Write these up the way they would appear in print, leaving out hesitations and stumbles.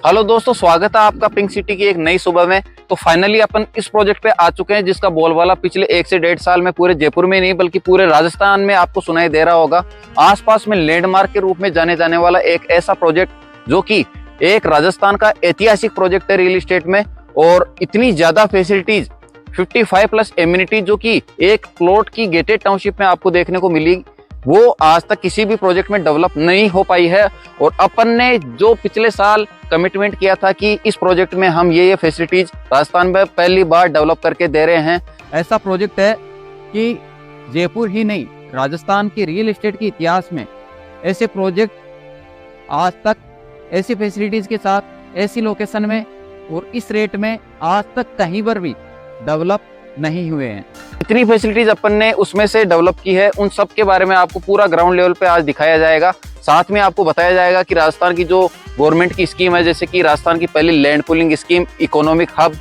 Hello दोस्तों, स्वागत है आपका पिंक सिटी की एक नई सुबह में। तो फाइनली अपन इस प्रोजेक्ट पे आ चुके हैं जिसका बोलबाला पिछले 1 से 1.5 साल में पूरे जयपुर में नहीं बल्कि पूरे राजस्थान में आपको सुनाई दे रहा होगा। आसपास में लैंडमार्क के रूप में जाने जाने वाला एक ऐसा प्रोजेक्ट जो कि एक राजस्थान का ऐतिहासिक प्रोजेक्ट है रियल एस्टेट में, और इतनी ज्यादा फैसिलिटीज 55 प्लस एम्यूनिटी जो कि एक प्लॉट की गेटेड टाउनशिप में आपको देखने को मिली, वो आज तक किसी भी प्रोजेक्ट में डेवलप नहीं हो पाई है। और अपन ने जो पिछले साल कमिटमेंट किया था कि इस प्रोजेक्ट में हम ये फैसिलिटीज राजस्थान में पहली बार डेवलप करके दे रहे हैं। ऐसा प्रोजेक्ट है कि जयपुर ही नहीं, राजस्थान के रियल एस्टेट के इतिहास में ऐसे प्रोजेक्ट आज तक ऐसी फैसिलिटीज के साथ ऐसी लोकेशन में और इस रेट में आज तक कहीं पर भी डेवलप नहीं हुए हैं। इतनी फैसिलिटीज अपन ने उसमें से डेवलप की है, उन सब के बारे में आपको पूरा ग्राउंड लेवल पे आज दिखाया जाएगा। साथ में आपको बताया जाएगा कि राजस्थान की जो गवर्नमेंट की स्कीम है, जैसे कि राजस्थान की पहली land pooling scheme, economic hub,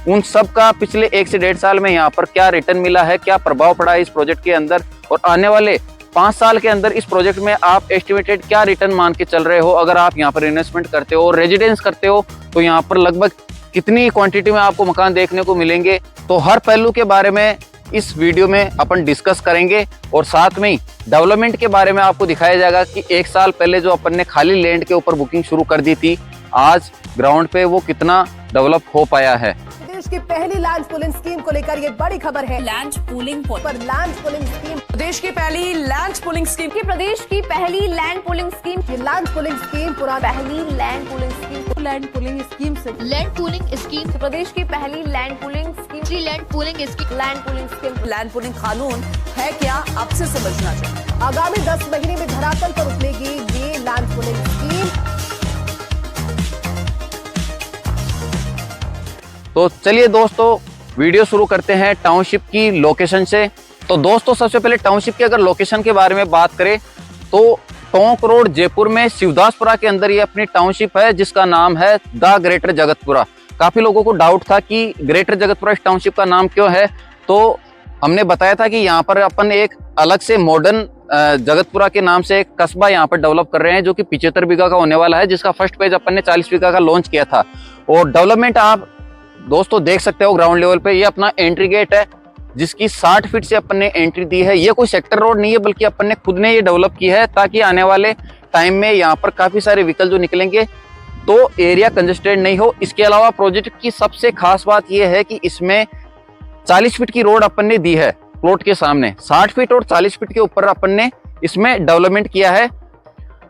उन सब का पिछले 1 से 1.5 साल में यहाँ पर क्या रिटर्न मिला है, क्या प्रभाव पड़ा है इस प्रोजेक्ट के अंदर, और आने वाले 5 साल के अंदर इस प्रोजेक्ट में आप एस्टिमेटेड क्या रिटर्न मान के चल रहे हो। अगर आप यहाँ पर इन्वेस्टमेंट करते हो और रेजिडेंस करते हो तो यहाँ पर लगभग कितनी क्वांटिटी में आपको मकान देखने को मिलेंगे। तो हर पहलू के बारे में इस वीडियो में अपन डिस्कस करेंगे, और साथ में ही डेवलपमेंट के बारे में आपको दिखाया जाएगा कि 1 साल पहले जो अपन ने खाली लैंड के ऊपर बुकिंग शुरू कर दी थी, आज ग्राउंड पे वो कितना डेवलप हो पाया है। देश की पहली लैंड पूलिंग स्कीम को लेकर ये बड़ी खबर है। लैंड पूलिंग पर लैंड पूलिंग स्कीम, प्रदेश की पहली लैंड पूलिंग स्कीम प्रदेश की पहली लैंड पूलिंग स्कीम, ये लैंड पूलिंग स्कीम पूरा पहली land pooling scheme, land pooling scheme से लैंड पूलिंग स्कीम, प्रदेश की पहली land pooling scheme, land pooling scheme, land pooling scheme. Land pooling कानून है क्या, आपसे समझना चाहिए। आगामी 10 महीने में धरातल पर उतरेगी ये लैंड पूलिंग स्कीम। तो चलिए दोस्तों, वीडियो शुरू करते हैं टाउनशिप की लोकेशन से। तो दोस्तों, सबसे पहले टाउनशिप की अगर लोकेशन के बारे में बात करें तो टोंक रोड जयपुर में शिवदासपुरा के अंदर ये अपनी टाउनशिप है जिसका नाम है द ग्रेटर जगतपुरा। काफी लोगों को डाउट था कि ग्रेटर जगतपुरा इस टाउनशिप का नाम क्यों है, तो हमने बताया था कि यहाँ पर अपन एक अलग से मॉडर्न जगतपुरा के नाम से एक कस्बा यहाँ पर डेवलप कर रहे हैं जो कि 75 बीघा का होने वाला है, जिसका फर्स्ट पेज अपन ने 40 बीघा का लॉन्च किया था। और डेवलपमेंट आप दोस्तों देख सकते हो ग्राउंड लेवल पे, ये अपना एंट्री गेट है जिसकी 60 फीट से अपन ने एंट्री दी है। ये कोई सेक्टर रोड नहीं है बल्कि अपन ने खुद ने ये डेवलप की है ताकि आने वाले टाइम में यहाँ पर काफी सारे व्हीकल जो निकलेंगे तो एरिया कंजेस्टेड नहीं हो। इसके अलावा प्रोजेक्ट की सबसे खास बात यह है कि इसमें 40 फीट की रोड अपन ने दी है प्लॉट के सामने, 60 फीट और 40 फीट के ऊपर अपन ने इसमें डेवलपमेंट किया है।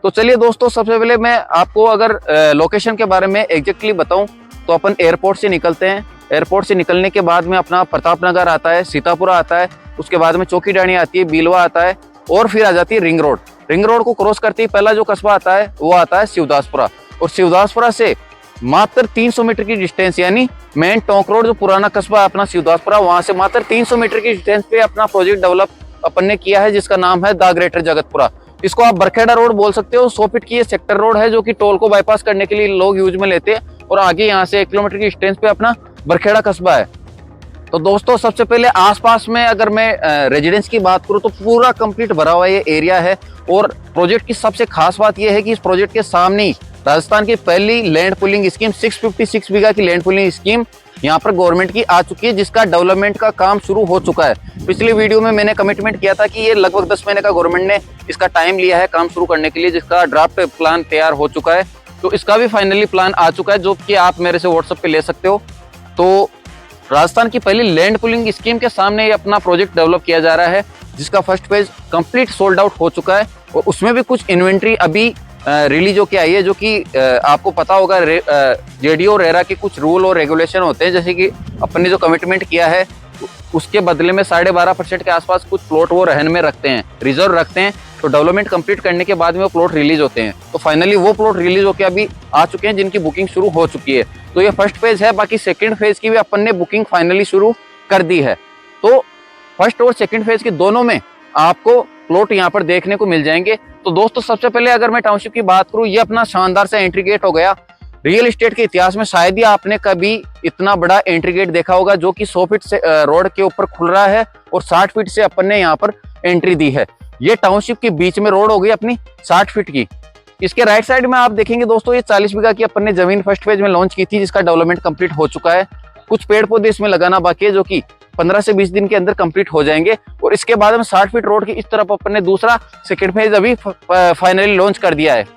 तो चलिए दोस्तों, सबसे पहले मैं आपको अगर लोकेशन के बारे में एग्जैक्टली बताऊं तो अपन एयरपोर्ट से निकलते हैं। एयरपोर्ट से निकलने के बाद में अपना प्रतापनगर आता है, सीतापुरा आता है, उसके बाद में चौकीडाणी आती है, बीलवा आता है, और फिर आ जाती है रिंग रोड। रिंग रोड को क्रॉस करते ही पहला जो कस्बा आता है वो आता है शिवदासपुरा, और शिवदासपुरा से मात्र 300 मीटर की डिस्टेंस, यानी मेन टोंक रोड जो पुराना कस्बा है अपना शिवदासपुरा, वहां से मात्र 300 मीटर की डिस्टेंस पे अपना प्रोजेक्ट डेवलप अपन ने किया है जिसका नाम है द ग्रेटर जगतपुरा। इसको आप बरखेड़ा रोड बोल सकते हो। 100 फीट की ये सेक्टर रोड है जो कि टोल को बाईपास करने के लिए लोग यूज में लेते हैं, और आगे यहाँ से 1 किलोमीटर की डिस्टेंस पे अपना बरखेड़ा कस्बा है। तो दोस्तों, सबसे पहले आसपास में अगर मैं रेजिडेंस की बात करूं तो पूरा कंप्लीट भरा हुआ ये एरिया है। और प्रोजेक्ट की सबसे खास बात यह है कि इस प्रोजेक्ट के सामने ही राजस्थान की पहली लैंड पूलिंग स्कीम 656 बीघा की लैंड पूलिंग स्कीम यहाँ पर गवर्नमेंट की आ चुकी है, जिसका डेवलपमेंट का काम शुरू हो चुका है। पिछली वीडियो में मैंने कमिटमेंट किया था कि ये लगभग 10 महीने का गवर्नमेंट ने इसका टाइम लिया है काम शुरू करने के लिए, जिसका ड्राफ्ट प्लान तैयार हो चुका है। तो इसका भी फाइनली प्लान आ चुका है जो कि आप मेरे से व्हाट्सएप पे ले सकते हो। तो राजस्थान की पहली लैंड पूलिंग स्कीम के सामने ये अपना प्रोजेक्ट डेवलप किया जा रहा है जिसका first page complete sold out हो चुका है, और उसमें भी कुछ इन्वेंट्री अभी रिलीज होके आई है जो कि आपको पता होगा जेडीओ और रेरा के कुछ रूल और रेगुलेशन होते हैं, जैसे कि अपन ने जो कमिटमेंट किया है उसके बदले में 12.5% के आसपास कुछ प्लॉट वो रहन में रखते हैं, रिजर्व रखते हैं। तो डेवलपमेंट कंप्लीट करने के बाद में वो प्लॉट रिलीज होते हैं। तो फाइनली वो प्लॉट रिलीज होकर अभी आ चुके हैं जिनकी बुकिंग शुरू हो चुकी है। तो ये फर्स्ट फेज है, बाकी सेकंड फेज की भी अपन ने बुकिंग फाइनली शुरू कर दी है। तो फर्स्ट और सेकंड फेज के दोनों में आपको प्लॉट यहाँ पर देखने को मिल जाएंगे। तो दोस्तों, सबसे पहले अगर मैं टाउनशिप की बात करूँ, ये अपना शानदार सा एंट्री गेट हो गया। रियल एस्टेट के इतिहास में शायद ही आपने कभी इतना बड़ा एंट्री गेट देखा होगा जो कि 100 फीट से रोड के ऊपर खुल रहा है और 60 फीट से अपन ने यहाँ पर एंट्री दी है। ये टाउनशिप के बीच में रोड हो गई अपनी 60 फीट की। इसके राइट साइड में आप देखेंगे दोस्तों, ये 40 बीघा की अपन ने जमीन फर्स्ट फेज में लॉन्च की थी, जिसका डेवलपमेंट कंप्लीट हो चुका है। कुछ पेड़ पौधे इसमें लगाना बाकी है, जो कि 15 से 20 दिन के अंदर कंप्लीट हो जाएंगे। और इसके बाद हम 60 फीट रोड की इस तरफ अपन ने दूसरा सेकेंड फेज अभी फाइनली लॉन्च कर दिया है।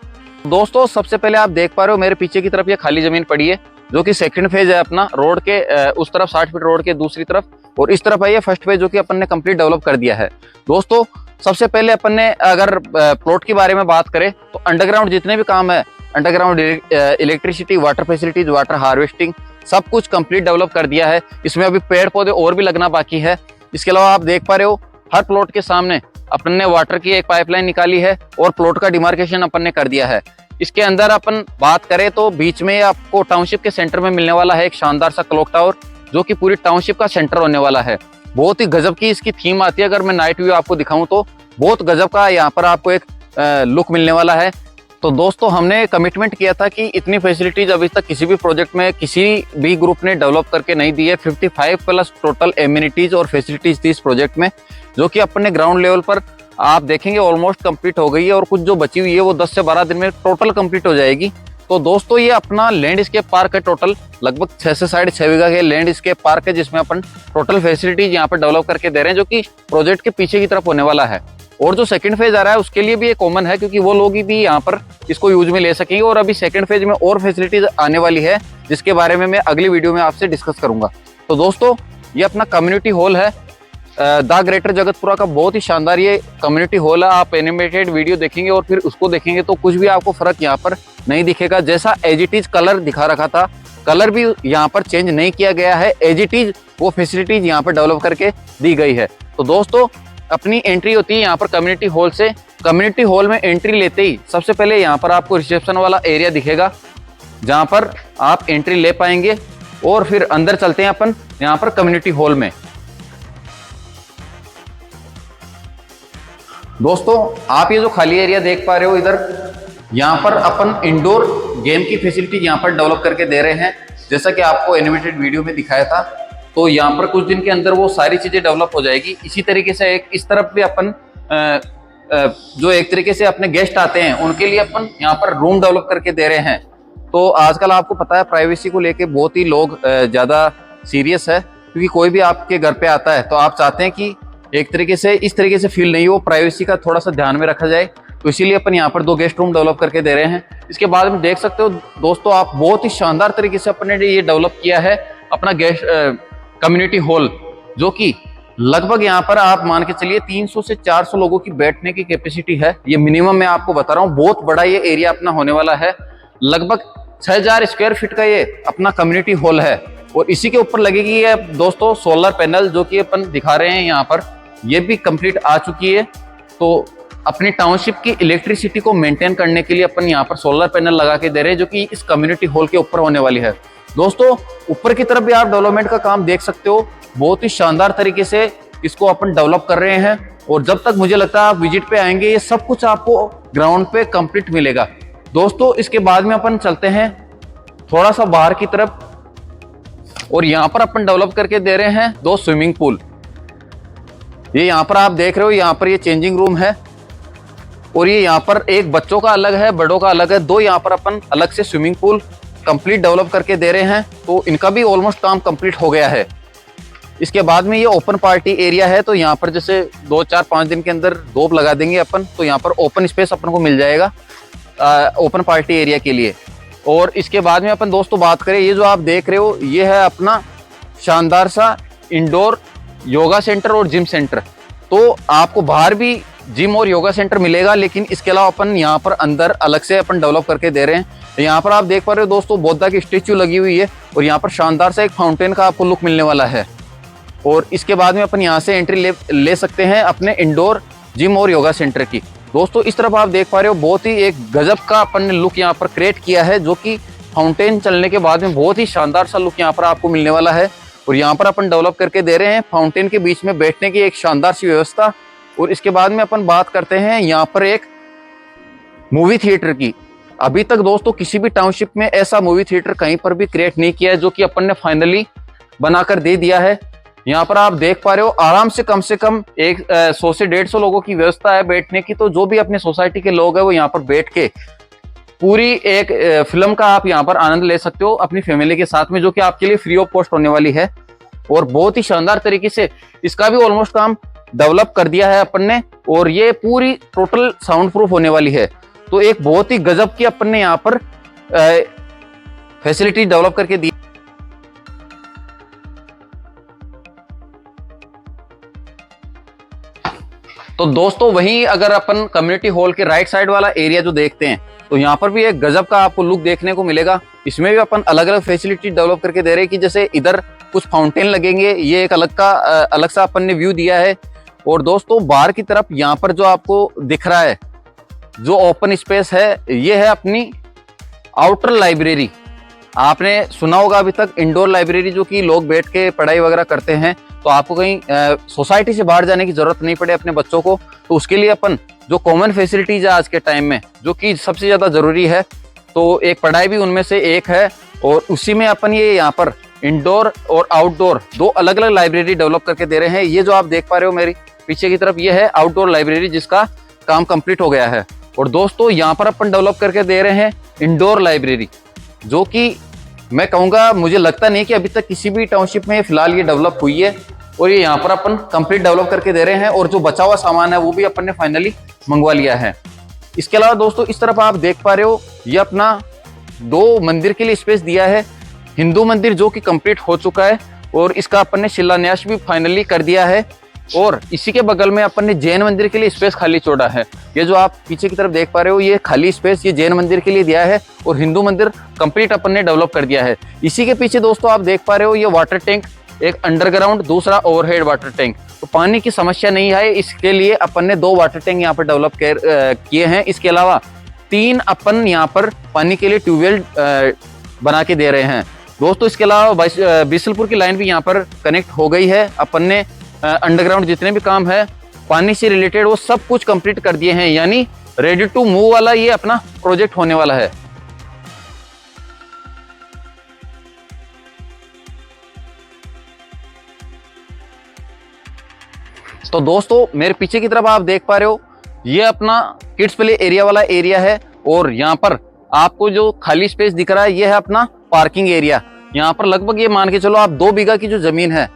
दोस्तों सबसे पहले आप देख पा रहे हो मेरे पीछे की तरफ ये खाली जमीन पड़ी है, जो कि सेकंड फेज है अपना रोड के उस तरफ 60 फीट रोड के दूसरी तरफ, और इस तरफ है ये फर्स्ट फेज जो कि अपन ने कंप्लीट डेवलप कर दिया है। दोस्तों सबसे पहले अपन ने अगर प्लॉट के बारे में बात करें तो अंडरग्राउंड जितने भी काम है, underground electricity, water facilities, water harvesting, सब कुछ कंप्लीट डेवलप कर दिया है। इसमें अभी पेड़ पौधे और भी लगना बाकी है। इसके अलावा आप देख पा रहे हो हर प्लॉट के सामने अपन ने वाटर की एक पाइपलाइन निकाली है और प्लॉट का डिमार्केशन अपन ने कर दिया है। इसके अंदर अपन बात करें तो बीच में आपको टाउनशिप के सेंटर में मिलने वाला है एक शानदार सा क्लॉक टावर, जो कि पूरी टाउनशिप का सेंटर होने वाला है। बहुत ही गजब की इसकी थीम आती है। अगर मैं नाइट व्यू आपको दिखाऊं तो बहुत गजब का यहाँ पर आपको एक लुक मिलने वाला है। तो दोस्तों हमने कमिटमेंट किया था कि इतनी फैसिलिटीज अभी तक किसी भी प्रोजेक्ट में किसी भी ग्रुप ने डेवलप करके नहीं दी है। 55 प्लस टोटल एमिनिटीज और फैसिलिटीज थी इस प्रोजेक्ट में, जो कि अपन ने ग्राउंड लेवल पर आप देखेंगे ऑलमोस्ट कंप्लीट हो गई है, और कुछ जो बची हुई है वो 10 से 12 दिन में टोटल कंप्लीट हो जाएगी। तो दोस्तों ये अपना लैंडस्केप पार्क है, टोटल लगभग 6 से 6.5 बीघा के लैंडस्केप पार्क है, जिसमें अपन टोटल फैसिलिटीज यहाँ पर डेवलप करके दे रहे हैं, जो कि प्रोजेक्ट के पीछे की तरफ होने वाला है। और जो सेकंड फेज आ रहा है उसके लिए भी ये कॉमन है, क्योंकि वो लोग भी यहाँ पर इसको यूज में ले सकेंगे। और अभी सेकंड फेज में और फैसिलिटीज आने वाली है, जिसके बारे में मैं अगली वीडियो में आपसे डिस्कस करूंगा। तो दोस्तों ये अपना कम्युनिटी हॉल है द ग्रेटर जगतपुरा का, बहुत ही शानदार ये कम्युनिटी हॉल है। आप एनिमेटेड वीडियो देखेंगे और फिर उसको देखेंगे तो कुछ भी आपको फर्क यहाँ पर नहीं दिखेगा। जैसा एज इट इज कलर दिखा रखा था, कलर भी यहाँ पर चेंज नहीं किया गया है, एज इट इज वो फैसिलिटीज यहाँ पर डेवलप करके दी गई है। तो दोस्तों अपनी एंट्री होती है यहाँ पर कम्युनिटी हॉल से। कम्युनिटी हॉल में एंट्री लेते ही सबसे पहले यहाँ पर आपको रिसेप्शन वाला एरिया दिखेगा, जहाँ पर आप एंट्री ले पाएंगे। और फिर अंदर चलते हैं अपन यहाँ पर कम्युनिटी हॉल में। दोस्तों आप ये जो खाली एरिया देख पा रहे हो इधर, यहाँ पर अपन इंडोर गेम की फैसिलिटी यहाँ पर डेवलप करके दे रहे हैं, जैसा कि आपको एनिमेटेड वीडियो में दिखाया था। तो यहाँ पर कुछ दिन के अंदर वो सारी चीजें डेवलप हो जाएगी। इसी तरीके से एक इस तरफ भी अपन जो एक तरीके से अपने गेस्ट आते हैं उनके लिए अपन यहाँ पर रूम डेवलप करके दे रहे हैं। तो आजकल आपको पता है प्राइवेसी को लेके बहुत ही लोग ज्यादा सीरियस है, क्योंकि कोई भी आपके घर पे आता है तो आप चाहते हैं कि एक तरीके से इस तरीके से फील नहीं हो, प्राइवेसी का थोड़ा सा ध्यान में रखा जाए। तो इसीलिए अपन यहाँ पर 2 गेस्ट रूम डेवलप करके दे रहे हैं। इसके बाद में देख सकते हो दोस्तों आप, बहुत ही शानदार तरीके से अपन ने ये डेवलप किया है अपना गेस्ट कम्युनिटी हॉल, जो कि लगभग यहाँ पर आप मान के चलिए 300 से 400 लोगों की बैठने की कैपेसिटी है। ये मिनिमम मैं आपको बता रहा हूँ, बहुत बड़ा ये एरिया अपना होने वाला है। लगभग 6000 स्क्वायर फीट का ये अपना कम्युनिटी हॉल है। और इसी के ऊपर लगेगी ये दोस्तों सोलर पैनल, जो कि अपन दिखा रहे हैं यहाँ पर, ये भी कंप्लीट आ चुकी है। तो अपनी टाउनशिप की इलेक्ट्रिसिटी को मेंटेन करने के लिए अपन यहाँ पर सोलर पैनल लगा के दे रहे हैं, जो कि इस कम्युनिटी हॉल के ऊपर होने वाली है। दोस्तों ऊपर की तरफ भी आप डेवलपमेंट का काम देख सकते हो, बहुत ही शानदार तरीके से इसको अपन डेवलप कर रहे हैं। और जब तक मुझे लगता है आप विजिट पे आएंगे ये सब कुछ आपको ग्राउंड पे कंप्लीट मिलेगा। दोस्तों इसके बाद में अपन चलते हैं थोड़ा सा बाहर की तरफ, और यहाँ पर अपन डेवलप करके दे रहे हैं 2 स्विमिंग पूल। ये यहाँ पर आप देख रहे हो, यहाँ पर ये चेंजिंग रूम है, और ये यहाँ पर एक बच्चों का अलग है, बड़ों का अलग है। 2 यहाँ पर अपन अलग से स्विमिंग पूल कंप्लीट डेवलप करके दे रहे हैं। तो इनका भी ऑलमोस्ट काम कंप्लीट हो गया है। इसके बाद में ये ओपन पार्टी एरिया है, तो यहाँ पर जैसे 2, 4, 5 दिन के अंदर 2 लगा देंगे अपन, तो यहाँ पर ओपन स्पेस अपन को मिल जाएगा ओपन पार्टी एरिया के लिए। और इसके बाद में अपन दोस्तों बात करें, ये जो आप देख रहे हो ये है अपना शानदार सा इंडोर योगा सेंटर और जिम सेंटर। तो आपको बाहर भी जिम और योगा सेंटर मिलेगा, लेकिन इसके अलावा अपन यहाँ पर अंदर अलग से अपन डेवलप करके दे रहे हैं। यहाँ पर आप देख पा रहे हो दोस्तों बुद्धा की स्टेच्यू लगी हुई है, और यहाँ पर शानदार सा एक फाउंटेन का आपको लुक मिलने वाला है। और इसके बाद में अपन यहाँ से एंट्री ले सकते हैं अपने इंडोर जिम और योगा सेंटर की। दोस्तों इस तरफ आप देख पा रहे हो बहुत ही एक गजब का अपन ने लुक यहाँ पर क्रिएट किया है, जो कि फाउंटेन चलने के बाद में बहुत ही शानदार सा लुक यहाँ पर आपको मिलने वाला है। और यहाँ पर अपन डेवलप करके दे रहे हैं फाउंटेन के बीच में बैठने की एक शानदार सी व्यवस्था। और इसके बाद में अपन बात करते हैं यहाँ पर एक मूवी थिएटर की। अभी तक दोस्तों किसी भी टाउनशिप में ऐसा मूवी थिएटर कहीं पर भी क्रिएट नहीं किया है, जो कि अपन ने फाइनली बनाकर दे दिया है। यहाँ पर आप देख पा रहे हो आराम से कम 100 से 150 लोगों की व्यवस्था है बैठने की। तो जो भी अपने सोसाइटी के लोग हैं वो यहाँ पर बैठ के पूरी एक फिल्म का आप यहाँ पर आनंद ले सकते हो अपनी फैमिली के साथ में, जो कि आपके लिए फ्री ऑफ कॉस्ट होने वाली है। और बहुत ही शानदार तरीके से इसका भी ऑलमोस्ट काम डेवलप कर दिया है अपन ने, और ये पूरी टोटल साउंड प्रूफ होने वाली है। तो एक बहुत ही गजब की अपन ने यहाँ पर फैसिलिटी डेवलप करके दी। तो दोस्तों वहीं अगर अपन कम्युनिटी हॉल के राइट साइड वाला एरिया जो देखते हैं, तो यहाँ पर भी एक गजब का आपको लुक देखने को मिलेगा। इसमें भी अपन अलग अलग फैसिलिटी डेवलप करके दे रहे हैं कि जैसे इधर कुछ फाउंटेन लगेंगे, ये एक अलग सा अपन ने व्यू दिया है। और दोस्तों बाहर की तरफ यहाँ पर जो आपको दिख रहा है जो ओपन स्पेस है, ये है अपनी आउटर लाइब्रेरी। आपने सुना होगा अभी तक इंडोर लाइब्रेरी, जो कि लोग बैठ के पढ़ाई वगैरह करते हैं, तो आपको कहीं सोसाइटी से बाहर जाने की जरूरत नहीं पड़े अपने बच्चों को। तो उसके लिए अपन जो कॉमन फैसिलिटीज है आज के टाइम में, जो कि सबसे ज्यादा जरूरी है, तो एक पढ़ाई भी उनमें से एक है। और उसी में अपन ये यहाँ पर इंडोर और आउटडोर दो अलग अलग लाइब्रेरी डेवलप करके दे रहे हैं। ये जो आप देख पा रहे हो मेरी पीछे की तरफ, ये है आउटडोर लाइब्रेरी जिसका काम कंप्लीट हो गया है। और दोस्तों यहाँ पर अपन डेवलप करके दे रहे हैं इंडोर लाइब्रेरी, जो कि मैं कहूँगा मुझे लगता नहीं कि अभी तक किसी भी टाउनशिप में फिलहाल ये डेवलप हुई है। और ये यहाँ पर अपन कंप्लीट डेवलप करके दे रहे हैं, और जो बचा हुआ सामान है वो भी अपन ने फाइनली मंगवा लिया है। इसके अलावा दोस्तों इस तरफ आप देख पा रहे हो, ये अपना 2 मंदिर के लिए स्पेस दिया है। हिंदू मंदिर जो कि कंप्लीट हो चुका है, और इसका अपन ने शिलान्यास भी फाइनली कर दिया है। और इसी के बगल में अपन ने जैन मंदिर के लिए स्पेस खाली छोड़ा है। ये जो आप पीछे की तरफ देख पा रहे हो, ये खाली स्पेस ये जैन मंदिर के लिए दिया है, और हिंदू मंदिर कंप्लीट अपन ने डेवलप कर दिया है। इसी के पीछे दोस्तों आप देख पा रहे हो, ये वाटर टैंक, एक अंडरग्राउंड दूसरा ओवरहेड वाटर टैंक। तो पानी की समस्या नहीं है, इसके लिए अपन ने 2 वाटर टैंक यहाँ पर डेवलप किए हैं। इसके अलावा 3 अपन यहाँ पर पानी के लिए ट्यूबवेल बना के दे रहे हैं दोस्तों। इसके अलावा बिसलपुर की लाइन भी यहाँ पर कनेक्ट हो गई है। अपन ने अंडरग्राउंड जितने भी काम है पानी से रिलेटेड वो सब कुछ कंप्लीट कर दिए हैं, यानी रेडी टू मूव वाला ये अपना प्रोजेक्ट होने वाला है। तो दोस्तों मेरे पीछे की तरफ आप देख पा रहे हो, ये अपना किड्स प्ले एरिया वाला एरिया है। और यहाँ पर आपको जो खाली स्पेस दिख रहा है, ये है अपना पार्किंग एरिया। यहाँ पर लगभग ये मान के चलो आप 2 बीघा की जो जमीन है,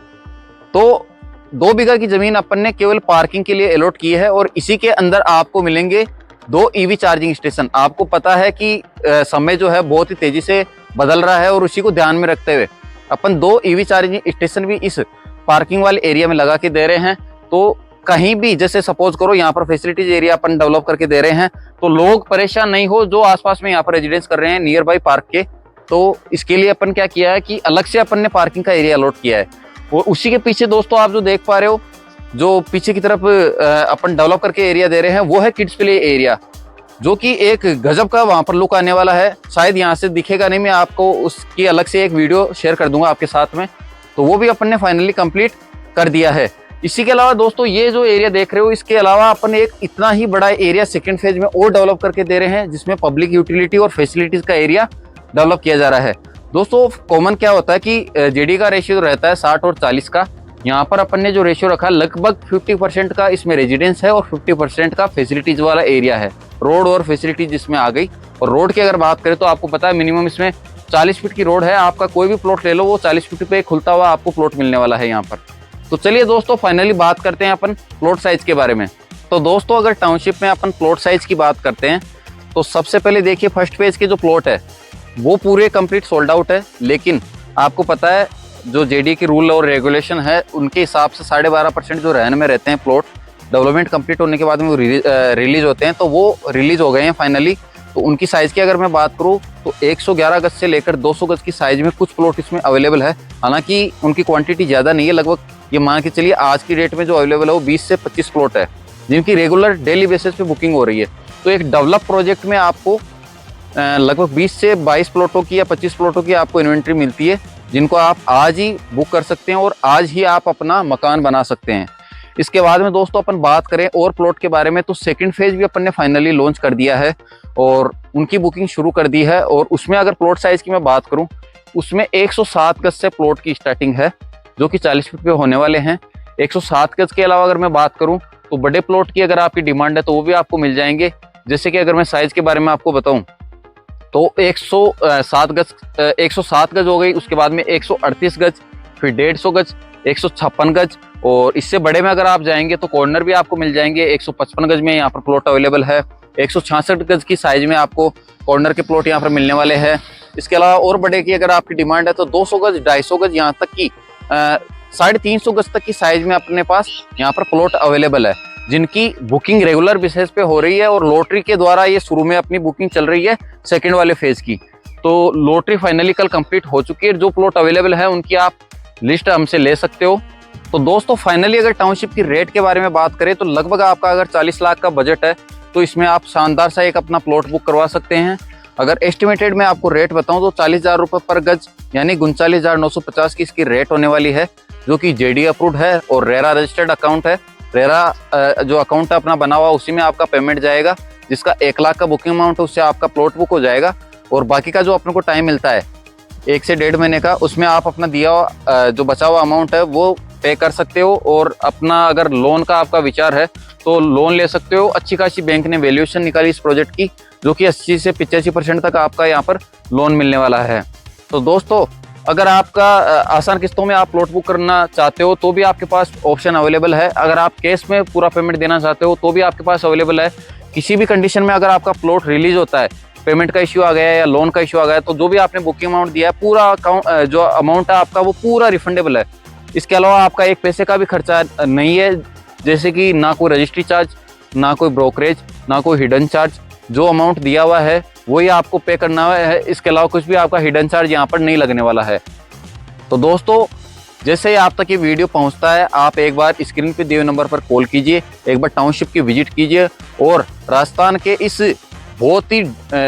तो 2 बीघा की जमीन अपन ने केवल पार्किंग के लिए अलॉट की है। और इसी के अंदर आपको मिलेंगे 2 ईवी चार्जिंग स्टेशन। आपको पता है कि समय जो है बहुत ही तेजी से बदल रहा है, और उसी को ध्यान में रखते हुए अपन 2 ईवी चार्जिंग स्टेशन भी इस पार्किंग वाले एरिया में लगा के दे रहे हैं। तो कहीं भी जैसे सपोज करो यहाँ पर फैसिलिटीज एरिया अपन डेवलप करके दे रहे हैं, तो लोग परेशान नहीं हो जो आसपास में यहाँ पर रेजिडेंस कर रहे हैं नियर बाई पार्क के। तो इसके लिए अपन क्या किया है कि अलग से अपन ने पार्किंग का एरिया अलॉट किया है। और उसी के पीछे दोस्तों आप जो देख पा रहे हो, जो पीछे की तरफ अपन डेवलप करके एरिया दे रहे हैं, वो है किड्स प्ले एरिया, जो कि एक गजब का वहां पर लुक आने वाला है। शायद यहाँ से दिखेगा नहीं, मैं आपको उसकी अलग से एक वीडियो शेयर कर दूंगा आपके साथ में। तो वो भी अपन ने फाइनली कंप्लीट कर दिया है। इसी के अलावा दोस्तों ये जो एरिया देख रहे हो, इसके अलावा अपन एक इतना ही बड़ा एरिया सेकंड फेज में और डेवलप करके दे रहे हैं, जिसमें पब्लिक यूटिलिटी और फैसिलिटीज का एरिया डेवलप किया जा रहा है। दोस्तों कॉमन क्या होता है कि जेडी का रेशियो रहता है 60 और 40 का। यहाँ पर अपन ने जो रेशियो रखा, लगभग 50% का इसमें रेजिडेंस है और 50% का फैसिलिटीज वाला एरिया है। रोड और फैसिलिटीज इसमें आ गई। और रोड की अगर बात करें तो आपको पता है मिनिमम इसमें 40 फीट की रोड है। आपका कोई भी प्लॉट ले लो, वो 40 फीट पे खुलता हुआ आपको प्लॉट मिलने वाला है यहाँ पर। तो चलिए दोस्तों फाइनली बात करते हैं अपन प्लॉट साइज के बारे में। तो दोस्तों अगर टाउनशिप में अपन प्लॉट साइज की बात करते हैं, तो सबसे पहले देखिए फर्स्ट फेज के जो प्लॉट है वो पूरे कंप्लीट सोल्ड आउट है। लेकिन आपको पता है जो जेडी के रूल और रेगुलेशन है, उनके हिसाब से 12.5% जो रहने में रहते हैं प्लॉट, डेवलपमेंट कंप्लीट होने के बाद में वो रिलीज होते हैं। तो वो रिलीज हो गए हैं फाइनली। तो उनकी साइज़ की अगर मैं बात करूँ तो 111 गज से लेकर 200 गज की साइज़ में कुछ प्लॉट इसमें अवेलेबल है। हालांकि उनकी क्वांटिटी ज़्यादा नहीं है, लगभग ये मान के चलिए आज की डेट में जो अवेलेबल है वो 20 से 25 प्लॉट है, जिनकी रेगुलर डेली बेसिस पे बुकिंग हो रही है। तो एक डेवलप प्रोजेक्ट में आपको लगभग 20 से 22 प्लॉटों की या 25 प्लॉटों की आपको इन्वेंट्री मिलती है, जिनको आप आज ही बुक कर सकते हैं और आज ही आप अपना मकान बना सकते हैं। इसके बाद में दोस्तों अपन बात करें और प्लॉट के बारे में, तो सेकंड फेज भी अपन ने फाइनली लॉन्च कर दिया है और उनकी बुकिंग शुरू कर दी है। और उसमें अगर प्लॉट साइज की मैं बात करूं, उसमें 107 गज से प्लॉट की स्टार्टिंग है, जो कि 40 फीट पे होने वाले हैं। 107 गज के अलावा अगर मैं बात करूं तो बड़े प्लॉट की अगर आपकी डिमांड है तो वो भी आपको मिल जाएंगे। जैसे कि अगर मैं साइज के बारे में आपको बताऊं तो 107 गज 107 गज हो गई, उसके बाद में 138 गज, फिर 150 गज, 156 गज, और इससे बड़े में अगर आप जाएंगे तो कॉर्नर भी आपको मिल जाएंगे। 155 गज में यहाँ पर प्लॉट अवेलेबल है। 166 गज की साइज में आपको कॉर्नर के प्लॉट यहाँ पर मिलने वाले हैं। इसके अलावा और बड़े की अगर आपकी डिमांड है तो 200 गज, 250 गज, यहाँ तक की 350 गज तक की साइज में अपने पास यहाँ पर प्लॉट अवेलेबल है, जिनकी बुकिंग रेगुलर बेसिस पे हो रही है और लॉटरी के द्वारा ये शुरू में अपनी बुकिंग चल रही है सेकंड वाले फेज की। तो लॉटरी फाइनली कल कंप्लीट हो चुकी है। जो प्लॉट अवेलेबल है उनकी आप लिस्ट हमसे ले सकते हो। तो दोस्तों फाइनली अगर टाउनशिप की रेट के बारे में बात करें तो लगभग आपका अगर 40 लाख का बजट है तो इसमें आप शानदार सा एक अपना प्लॉट बुक करवा सकते हैं। अगर एस्टिमेटेड में आपको रेट बताऊं तो 40,000 रुपये पर गज यानी 39,950 की इसकी रेट होने वाली है, जो कि जेडी अप्रूव्ड है और रेरा रजिस्टर्ड अकाउंट है। रेरा जो अकाउंट अपना बना हुआ उसी में आपका पेमेंट जाएगा, जिसका 1 लाख का बुकिंग अमाउंट है, उससे आपका प्लॉट बुक हो जाएगा। और बाकी का जो अपने को टाइम मिलता है 1 से 1.5 महीने का, उसमें आप अपना दिया हुआ जो बचा हुआ अमाउंट है वो पे कर सकते हो। और अपना अगर लोन का आपका विचार है तो लोन ले सकते हो। अच्छी खासी बैंक ने वैल्यूएशन निकाली इस प्रोजेक्ट की, जो कि 80 से 85% तक आपका यहाँ पर लोन मिलने वाला है। तो दोस्तों अगर आपका आसान किस्तों में आप प्लॉट बुक करना चाहते हो तो भी आपके पास ऑप्शन अवेलेबल है। अगर आप कैश में पूरा पेमेंट देना चाहते हो तो भी आपके पास अवेलेबल है। किसी भी कंडीशन में अगर आपका प्लॉट रिलीज होता है, पेमेंट का इश्यू आ गया है या लोन का इश्यू आ गया है, तो जो भी आपने बुकिंग अमाउंट दिया है पूरा अकाउंट जो अमाउंट है आपका वो पूरा रिफंडेबल है। इसके अलावा आपका एक पैसे का भी खर्चा नहीं है, जैसे कि ना कोई रजिस्ट्री चार्ज, ना कोई ब्रोकरेज, ना कोई हिडन चार्ज। जो अमाउंट दिया हुआ है वही आपको पे करना है। इसके अलावा कुछ भी आपका हिडन चार्ज यहाँ पर नहीं लगने वाला है। तो दोस्तों जैसे ही आप तक ये वीडियो पहुंचता है, आप एक बार स्क्रीन पे दिए हुए नंबर पर कॉल कीजिए, एक बार टाउनशिप की विजिट कीजिए और राजस्थान के इस बहुत ही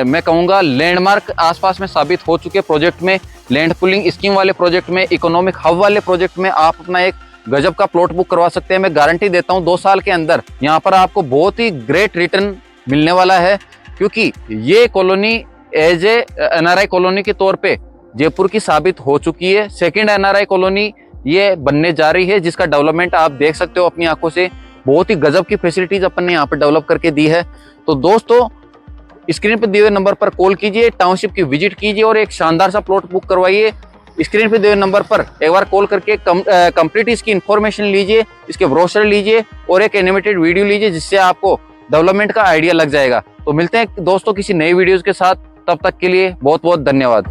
मैं कहूँगा लैंडमार्क आसपास में साबित हो चुके प्रोजेक्ट में, लैंड पूलिंग स्कीम वाले प्रोजेक्ट में, इकोनॉमिक हब वाले प्रोजेक्ट में आप अपना एक गजब का प्लॉट बुक करवा सकते हैं। मैं गारंटी देता हूँ 2 साल के अंदर यहाँ पर आपको बहुत ही ग्रेट रिटर्न मिलने वाला है, क्योंकि ये colony as a NRI colony के तौर पे जयपुर की साबित हो चुकी है। सेकंड एनआरआई कॉलोनी ये बनने जा रही है, जिसका डेवलपमेंट आप देख सकते हो अपनी आंखों से। बहुत ही गजब की फैसिलिटीज अपन ने यहाँ पर डेवलप करके दी है। तो दोस्तों स्क्रीन पर दिए हुए नंबर पर कॉल कीजिए, टाउनशिप की विजिट कीजिए और एक शानदार सा प्लॉट बुक करवाइए। स्क्रीन पे दिए हुए नंबर पर एक बार कॉल करके कंप्लीट इसकी इन्फॉर्मेशन लीजिए, इसके ब्रोशर लीजिए और एक एनिमेटेड वीडियो लीजिए, जिससे आपको डेवलपमेंट का आइडिया लग जाएगा। तो मिलते हैं दोस्तों किसी नई वीडियोस के साथ, तब तक के लिए बहुत बहुत धन्यवाद।